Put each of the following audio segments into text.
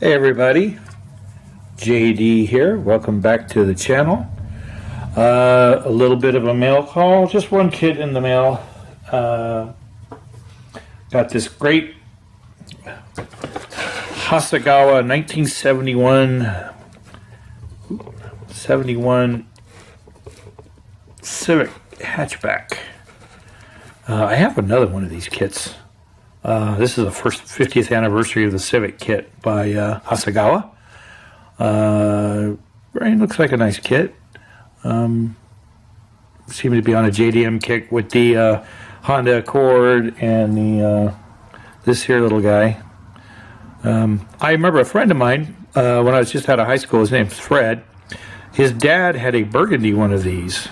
Hey everybody, JD here. Welcome back to the channel. A little bit of a mail call. Just one kit in the mail. Got this great Hasegawa 1971 Civic hatchback. I have another one of these kits. This is the first 50th anniversary of the Civic kit by Hasegawa. Looks like a nice kit. Seemed to be on a JDM kick with the Honda Accord and the this here little guy. I remember a friend of mine when I was just out of high school. His name's Fred. His dad had a burgundy one of these.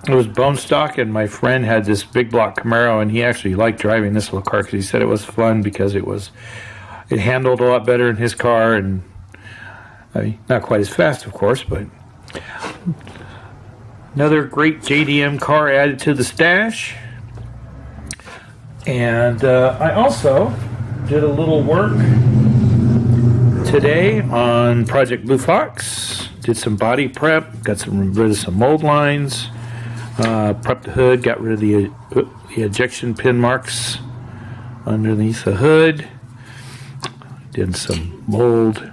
It was bone stock, and my friend had this big block Camaro, and he actually liked driving this little car because he said it was fun because it handled a lot better in his car, and I mean, not quite as fast, of course, but another great JDM car added to the stash. And I also did a little work today on Project Blue Fox. Did some body prep, got rid of some mold lines. Prepped the hood, got rid of the ejection pin marks underneath the hood. Did some mold,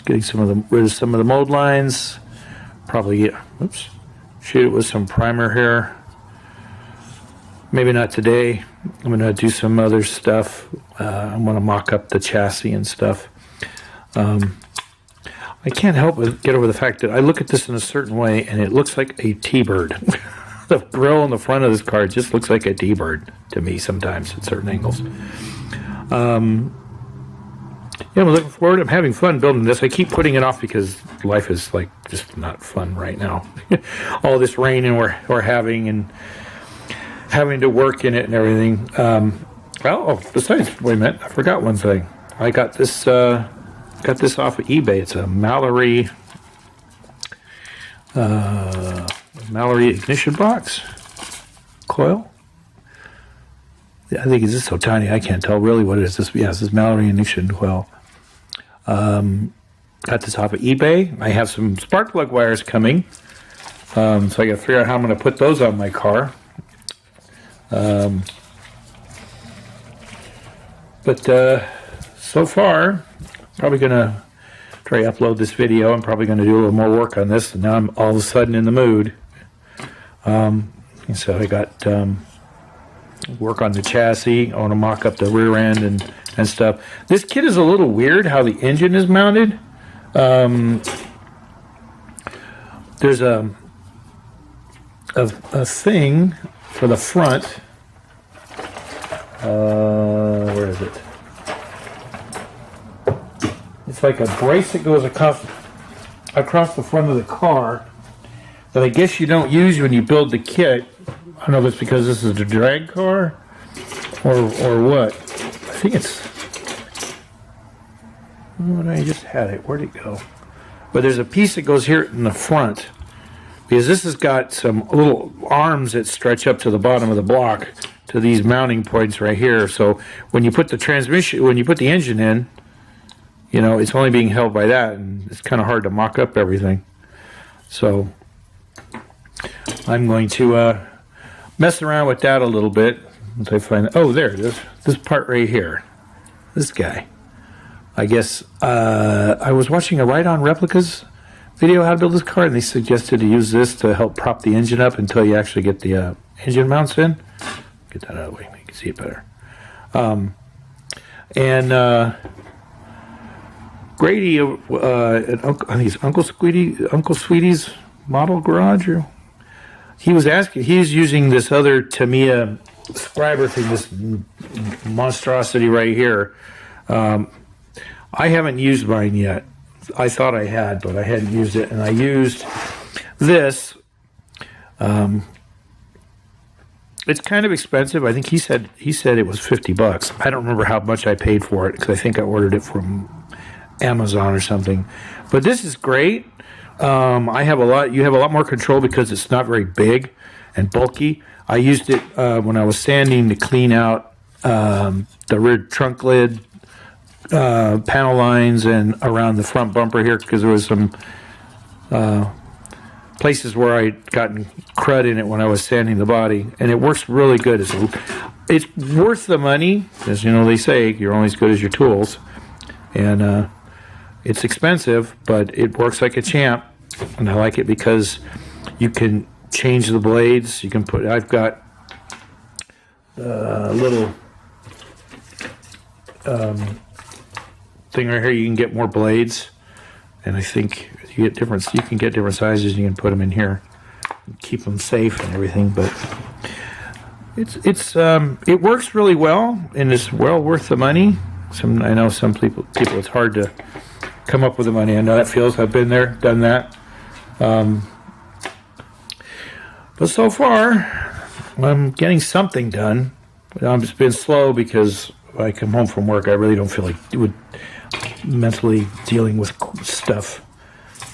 getting rid of some of the mold lines. Probably shoot it with some primer here. Maybe not today. I'm gonna do some other stuff. I'm gonna mock up the chassis and stuff. I can't help but get over the fact that I look at this in a certain way and it looks like a T-bird. The grill in the front of this car just looks like a T-bird to me sometimes at certain angles. I'm looking forward. I'm having fun building this. I keep putting it off because life is like just not fun right now. All this rain and we're having and having to work in it and everything. Besides, wait a minute, I forgot one thing. I got this off of eBay. It's a Mallory ignition box coil. I think it's just so tiny I can't tell really what it is. This is Mallory ignition coil. Got this off of eBay. I have some spark plug wires coming, so I got to figure out how I'm going to put those on my car. So far, probably going to try to upload this video. I'm probably going to do a little more work on this. And now I'm all of a sudden in the mood. So I got work on the chassis. I want to mock up the rear end and stuff. This kit is a little weird how the engine is mounted. There's a thing for the front. Where is it? It's like a brace that goes across the front of the car that I guess you don't use when you build the kit. I don't know if it's because this is a drag car or what. I think it's... I just had it. Where'd it go? But there's a piece that goes here in the front because this has got some little arms that stretch up to the bottom of the block to these mounting points right here. So when you put the engine in, it's only being held by that, and it's kind of hard to mock up everything. So I'm going to mess around with that a little bit until I find... Oh, there it is. This part right here. This guy. I guess I was watching a Ride-On Replicas video how to build this car, and they suggested to use this to help prop the engine up until you actually get the engine mounts in. Get that out of the way, you can see it better. Grady, I think it's Uncle Sweetie's model garage. He's using this other Tamiya scriber thing, this monstrosity right here. I haven't used mine yet. I thought I had, but I hadn't used it, and I used this. It's kind of expensive. I think he said it was $50. I don't remember how much I paid for it because I think I ordered it from Amazon or something. But this is great. You have a lot more control because it's not very big and bulky. I used it when I was sanding to clean out the rear trunk lid panel lines and around the front bumper here because there was some places where I'd gotten crud in it when I was sanding the body, and it works really good. It's worth the money, as you know they say, you're only as good as your tools, and it's expensive, but it works like a champ, and I like it because you can change the blades. You can put. I've got a little thing right here. You can get more blades, and I think you get different. You can get different sizes. You can put them in here, and keep them safe and everything. But it works really well, and it's well worth the money. I know some people it's hard to come up with the money. I know that feels. I've been there, done that. But so far, I'm getting something done. I've just been slow because I come home from work. I really don't feel like mentally dealing with stuff.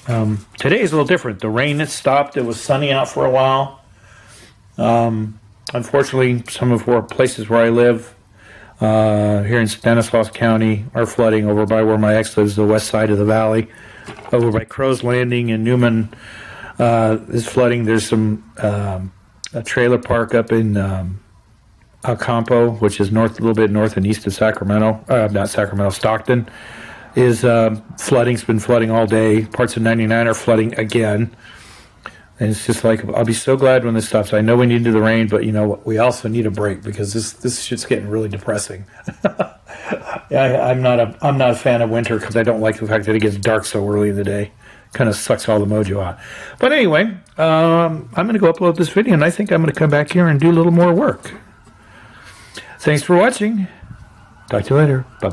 Today is a little different. The rain had stopped. It was sunny out for a while. Unfortunately, some of our places where I live here in Stanislaus County are flooding. Over by where my ex lives, the west side of the valley. Over by Crow's Landing and Newman is flooding. There's some a trailer park up in Alcampo, which is a little bit north and east of Sacramento. Not Sacramento, Stockton is flooding. It's been flooding all day. Parts of 99 are flooding again. And it's just like, I'll be so glad when this stops. I know we need the rain, but you know what? We also need a break because this shit's getting really depressing. I'm not a fan of winter because I don't like the fact that it gets dark so early in the day. Kind of sucks all the mojo out. But anyway, I'm going to go upload this video, and I think I'm going to come back here and do a little more work. Thanks for watching. Talk to you later. Bye.